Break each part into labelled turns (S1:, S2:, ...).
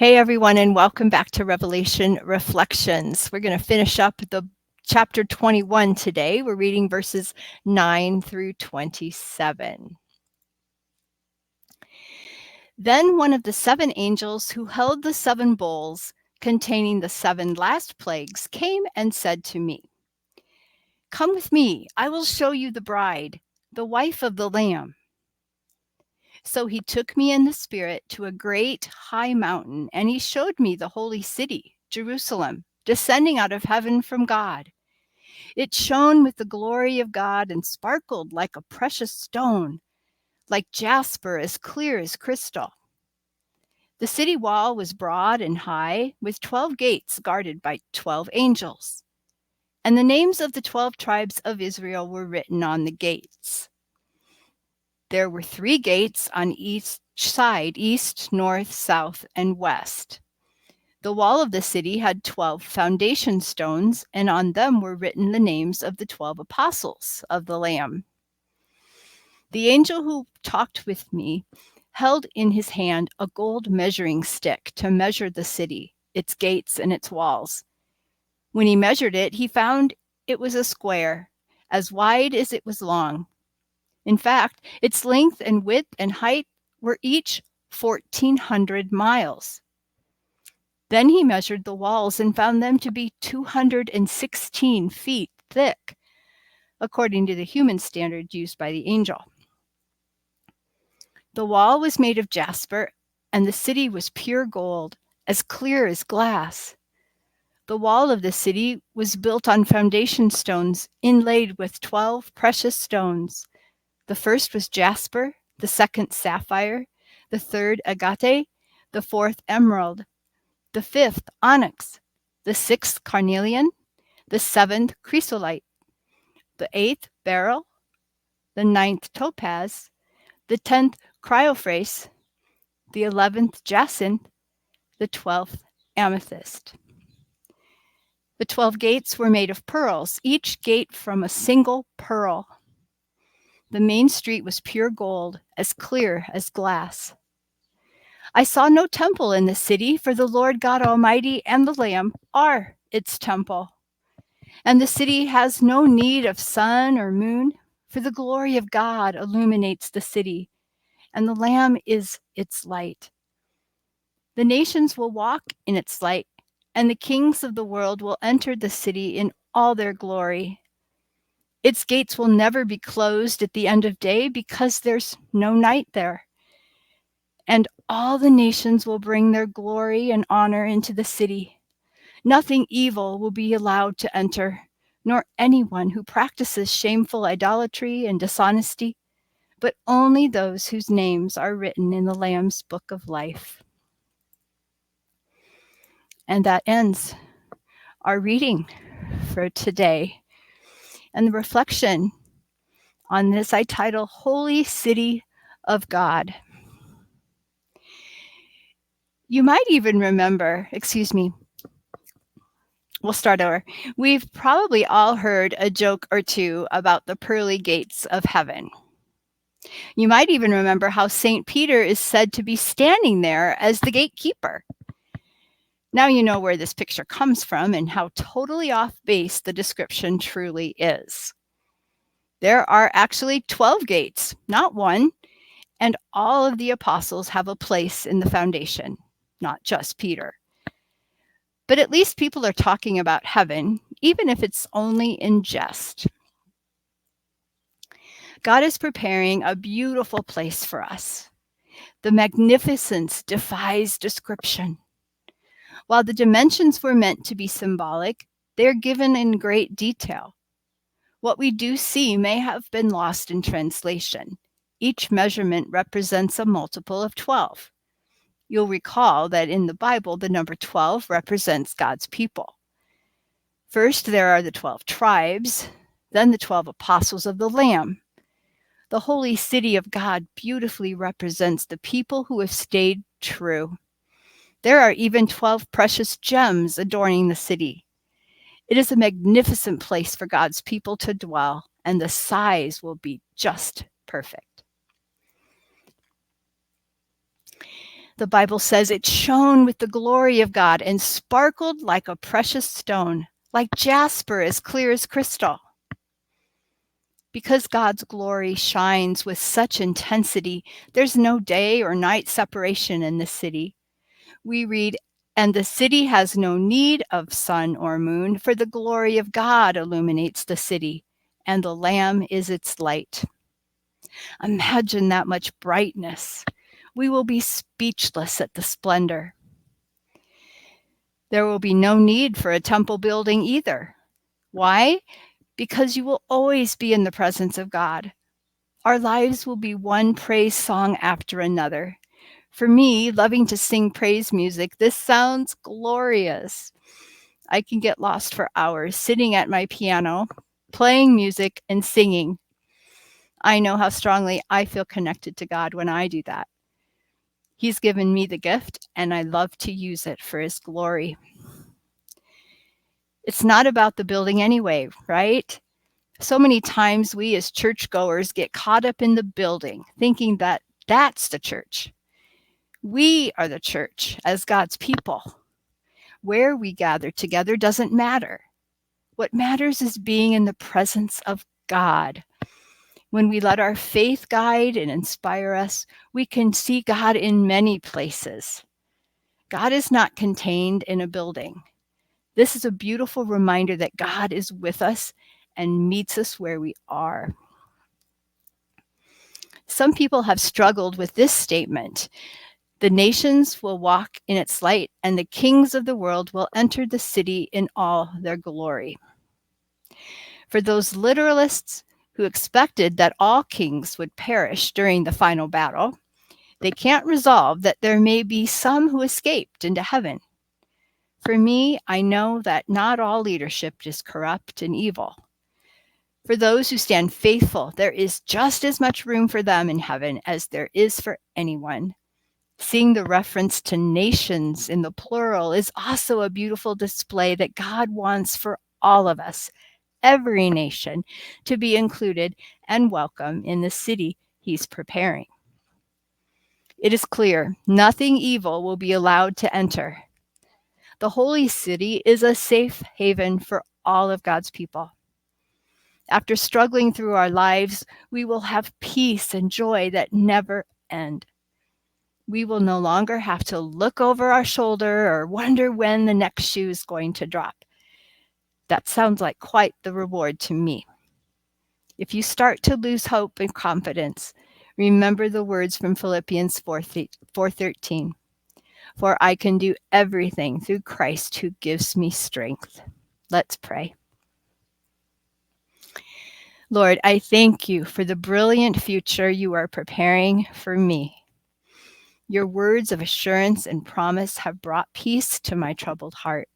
S1: Hey everyone, and welcome back to Revelation Reflections. We're going to finish up the chapter 21 today. We're reading verses 9 through 27. Then one of the seven angels who held the seven bowls containing the seven last plagues came and said to me, "Come with me, I will show you the bride, the wife of the Lamb." So he took me in the spirit to a great high mountain, and he showed me the holy city, Jerusalem, descending out of heaven from God. It shone with the glory of God and sparkled like a precious stone, like jasper, as clear as crystal. The city wall was broad and high, with 12 gates guarded by 12 angels. And the names of the 12 tribes of Israel were written on the gates. There were 3 gates on each side, east, north, south, and west. The wall of the city had 12 foundation stones, and on them were written the names of the 12 apostles of the Lamb. The angel who talked with me held in his hand a gold measuring stick to measure the city, its gates, and its walls. When he measured it, he found it was a square, as wide as it was long. In fact, its length and width and height were each 1,400 miles. Then he measured the walls and found them to be 216 feet thick, according to the human standard used by the angel. The wall was made of jasper, and the city was pure gold, as clear as glass. The wall of the city was built on foundation stones inlaid with 12 precious stones. The first was jasper, the second sapphire, the third agate, the fourth emerald, the fifth onyx, the sixth carnelian, the seventh chrysolite, the eighth beryl, the ninth topaz, the 10th chrysoprase, the 11th jacinth, the 12th amethyst. The 12 gates were made of pearls, each gate from a single pearl. The main street was pure gold, as clear as glass. I saw no temple in the city, for the Lord God Almighty and the Lamb are its temple. And the city has no need of sun or moon, for the glory of God illuminates the city, and the Lamb is its light. The nations will walk in its light, and the kings of the world will enter the city in all their glory. Its gates will never be closed at the end of day, because there's no night there. And all the nations will bring their glory and honor into the city. Nothing evil will be allowed to enter, nor anyone who practices shameful idolatry and dishonesty, but only those whose names are written in the Lamb's book of life. And that ends our reading for today. And the reflection on this I title Holy City of God. You might even remember, we'll start over. We've probably all heard a joke or two about the pearly gates of heaven. You might even remember how St. Peter is said to be standing there as the gatekeeper. Now you know where this picture comes from and how totally off base the description truly is. There are actually 12 gates, not one, and all of the apostles have a place in the foundation, not just Peter. But at least people are talking about heaven, even if it's only in jest. God is preparing a beautiful place for us. The magnificence defies description. While the dimensions were meant to be symbolic, they are given in great detail. What we do see may have been lost in translation. Each measurement represents a multiple of 12. You'll recall that in the Bible, the number 12 represents God's people. First, there are the 12 tribes, then the 12 apostles of the Lamb. The holy city of God beautifully represents the people who have stayed true. There are even 12 precious gems adorning the city. It is a magnificent place for God's people to dwell, and the size will be just perfect. The Bible says it shone with the glory of God and sparkled like a precious stone, like jasper, as clear as crystal. Because God's glory shines with such intensity, there's no day or night separation in the city. We read, "And the city has no need of sun or moon, for the glory of God illuminates the city, and the Lamb is its light." Imagine that much brightness. We will be speechless at the splendor. There will be no need for a temple building either. Why? Because you will always be in the presence of God. Our lives will be one praise song after another. For me, loving to sing praise music, this sounds glorious. I can get lost for hours sitting at my piano, playing music and singing. I know how strongly I feel connected to God when I do that. He's given me the gift, and I love to use it for His glory. It's not about the building anyway, right? So many times we as churchgoers get caught up in the building, thinking that that's the church. We are the church as God's people. Where we gather together doesn't matter. What matters is being in the presence of God. When we let our faith guide and inspire us, we can see God in many places. God is not contained in a building. This is a beautiful reminder that God is with us and meets us where we are. Some people have struggled with this statement. The nations will walk in its light, and the kings of the world will enter the city in all their glory. For those literalists who expected that all kings would perish during the final battle, they can't resolve that there may be some who escaped into heaven. For me, I know that not all leadership is corrupt and evil. For those who stand faithful, there is just as much room for them in heaven as there is for anyone. Seeing the reference to nations in the plural is also a beautiful display that God wants for all of us, every nation, to be included and welcome in the city He's preparing. It is clear nothing evil will be allowed to enter. The holy city is a safe haven for all of God's people. After struggling through our lives, we will have peace and joy that never end. We will no longer have to look over our shoulder or wonder when the next shoe is going to drop. That sounds like quite the reward to me. If you start to lose hope and confidence, remember the words from Philippians 4:13. For I can do everything through Christ who gives me strength. Let's pray. Lord, I thank you for the brilliant future you are preparing for me. Your words of assurance and promise have brought peace to my troubled heart.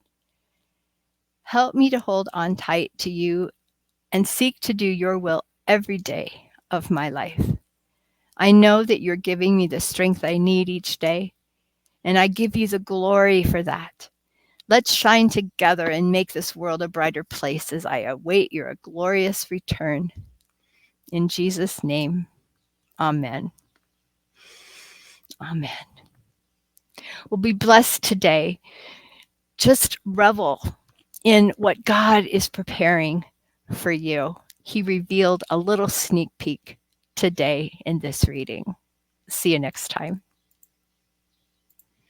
S1: Help me to hold on tight to you and seek to do your will every day of my life. I know that you're giving me the strength I need each day, and I give you the glory for that. Let's shine together and make this world a brighter place as I await your glorious return. In Jesus' name, amen. Amen. Well, be blessed today. Just revel in what God is preparing for you. He revealed a little sneak peek today in this reading. See you next time.